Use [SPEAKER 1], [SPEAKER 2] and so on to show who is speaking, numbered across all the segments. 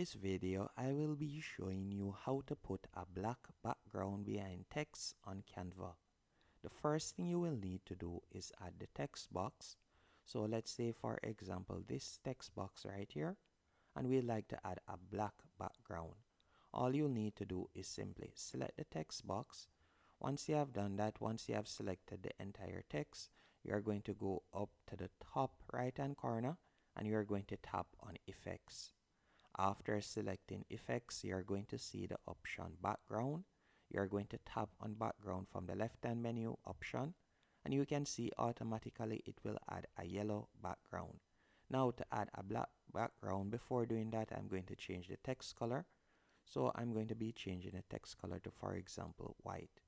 [SPEAKER 1] this video, I will be showing you how to put a black background behind text on Canva. The first thing you will need to do is add the text box. So let's say for example this text box right here, and we'd like to add a black background. All you'll need to do is simply select the text box. Once you have done that, once you have selected the entire text, you're going to go up to the top right hand corner and you're going to tap on effects. After selecting effects, you're going to see the option background. You're going to tap on background from the left hand menu option, and you can see automatically it will add a yellow background. Now to add a black background, before doing that, I'm going to change the text color. So I'm going to be changing the text color to, for example, white.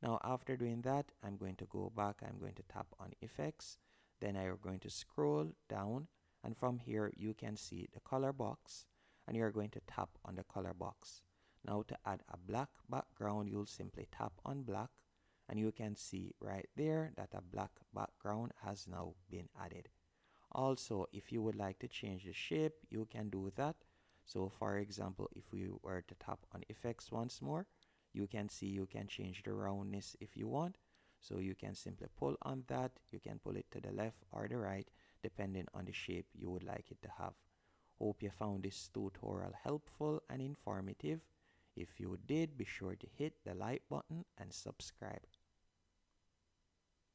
[SPEAKER 1] Now after doing that, I'm going to go back, I'm going to tap on effects, then I'm going to scroll down, and from here you can see the color box, and you're going to tap on the color box. Now to add a black background, you'll simply tap on black, and you can see right there that a black background has now been added. Also, if you would like to change the shape, you can do that. So for example, if we were to tap on effects once more, you can see you can change the roundness if you want. So you can simply pull on that, you can pull it to the left or the right depending on the shape you would like it to have. Hope you found this tutorial helpful and informative. If you did, be sure to hit the like button and subscribe.